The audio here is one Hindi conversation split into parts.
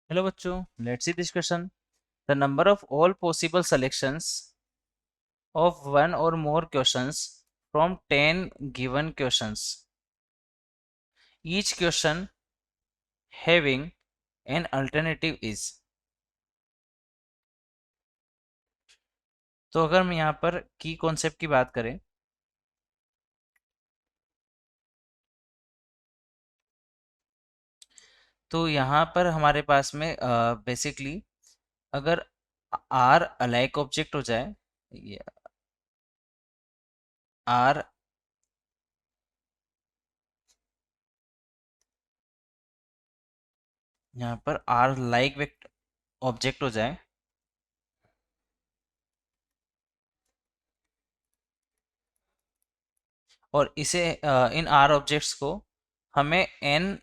हेलो बच्चों, let's see this question. The number of all possible selections of one or more questions from 10 given questions, each question having an alternative is. तो अगर हम यहाँ पर की कॉन्सेप्ट की बात करें तो यहाँ पर हमारे पास में बेसिकली अगर आर अलाइक ऑब्जेक्ट हो जाए, आर यहाँ पर आर लाइक ऑब्जेक्ट हो जाए और इसे इन आर ऑब्जेक्ट्स को हमें एन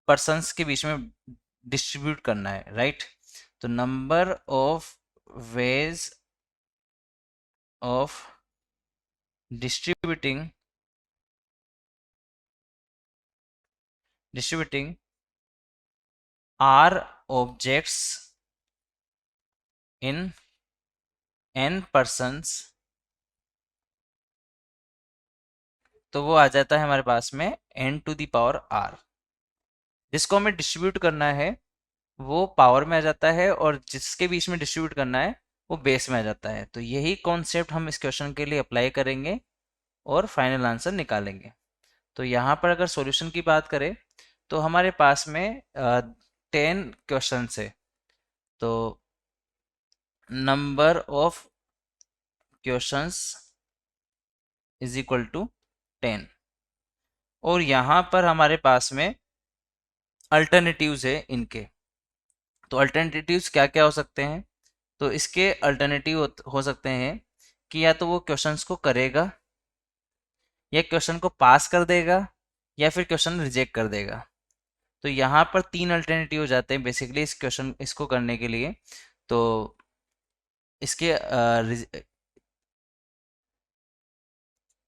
पर्सन्स के बीच में डिस्ट्रीब्यूट करना है, राइट। तो number of ways of distributing distributing r objects in n persons, तो वो आ जाता है हमारे पास में n to the power r. जिसको हमें डिस्ट्रीब्यूट करना है वो पावर में आ जाता है और जिसके बीच में डिस्ट्रीब्यूट करना है वो बेस में आ जाता है। तो यही कॉन्सेप्ट हम इस क्वेश्चन के लिए अप्लाई करेंगे और फाइनल आंसर निकालेंगे। तो यहाँ पर अगर सॉल्यूशन की बात करें तो हमारे पास में 10 क्वेश्चन है। तो number of questions is equal to 10 और यहाँ पर हमारे पास में अल्टरनेटिव्स है इनके। तो अल्टरनेटिव्स क्या क्या हो सकते हैं? तो इसके अल्टरनेटिव हो सकते हैं कि या तो वो क्वेश्चंस को करेगा या क्वेश्चन को पास कर देगा या फिर क्वेश्चन रिजेक्ट कर देगा। तो यहाँ पर तीन अल्टरनेटिव हो जाते हैं बेसिकली इस क्वेश्चन इसको करने के लिए। तो इसके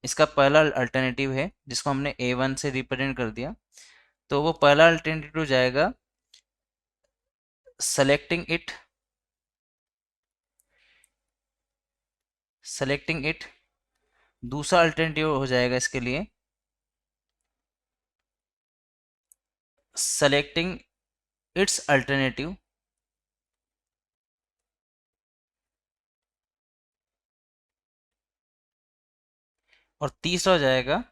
इसका पहला अल्टरनेटिव है जिसको हमने A1 से रिप्रेजेंट कर दिया। तो वो पहला अल्टरनेटिव हो जाएगा सेलेक्टिंग इट, सेलेक्टिंग इट। दूसरा अल्टरनेटिव हो जाएगा इसके लिए सेलेक्टिंग इट्स अल्टरनेटिव। और तीसरा हो जाएगा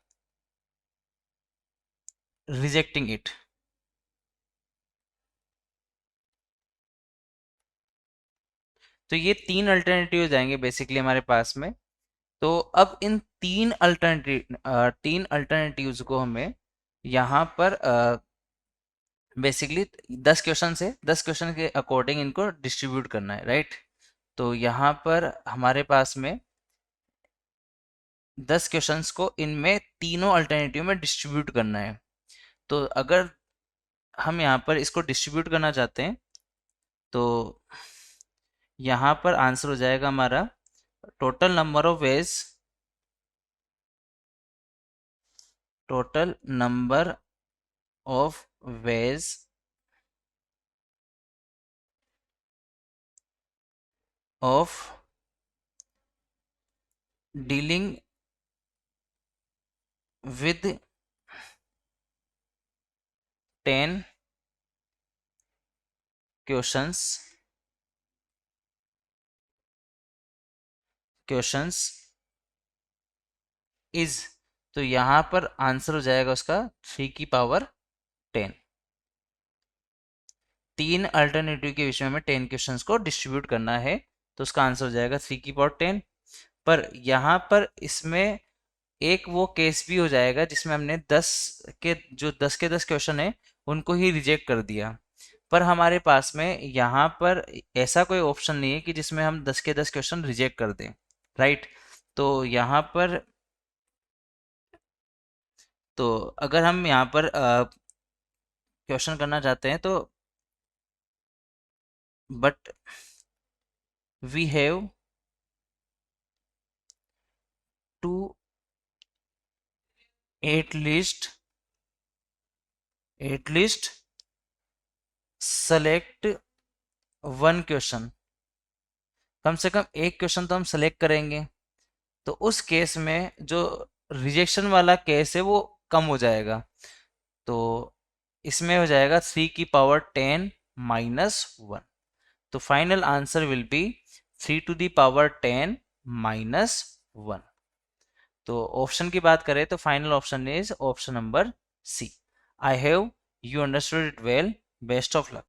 रिजेक्टिंग इट। तो ये तीन अल्टरनेटिव हो जाएंगे बेसिकली हमारे पास में। तो अब इन तीन अल्टरनेटिव्स को हमें यहाँ पर बेसिकली 10 क्वेश्चन से 10 क्वेश्चन के अकॉर्डिंग इनको डिस्ट्रीब्यूट करना है, राइट। तो यहाँ पर हमारे पास में 10 क्वेश्चंस को इनमें तीनों अल्टरनेटिव में डिस्ट्रीब्यूट करना है। तो अगर हम यहाँ पर इसको डिस्ट्रीब्यूट करना चाहते हैं तो यहाँ पर आंसर हो जाएगा हमारा total number of veg, total number of ways of dealing with 10 questions questions is. तो यहाँ पर आंसर हो जाएगा उसका 3 की पावर 10। तीन अल्टरनेटिव के विषय में 10 क्वेश्चंस को डिस्ट्रीब्यूट करना है तो उसका आंसर हो जाएगा 3 की पावर 10। पर यहाँ पर इसमें एक वो केस भी हो जाएगा जिसमें हमने 10 क्वेश्चन है उनको ही रिजेक्ट कर दिया। पर हमारे पास में यहाँ पर ऐसा कोई ऑप्शन नहीं है कि जिसमें हम 10 क्वेश्चन रिजेक्ट कर दें, राइट। तो यहाँ पर तो अगर हम यहाँ पर क्वेश्चन करना चाहते हैं तो but we have to at least select one question, कम से कम एक क्वेश्चन तो हम सेलेक्ट करेंगे, तो उस केस में जो रिजेक्शन वाला केस है वो कम हो जाएगा। तो इसमें हो जाएगा 3 की पावर 10 माइनस 1। तो final answer will be 3 to the power 10 minus 1। तो ऑप्शन की बात करें तो final option is option number C. I have you understood it well. Best of luck.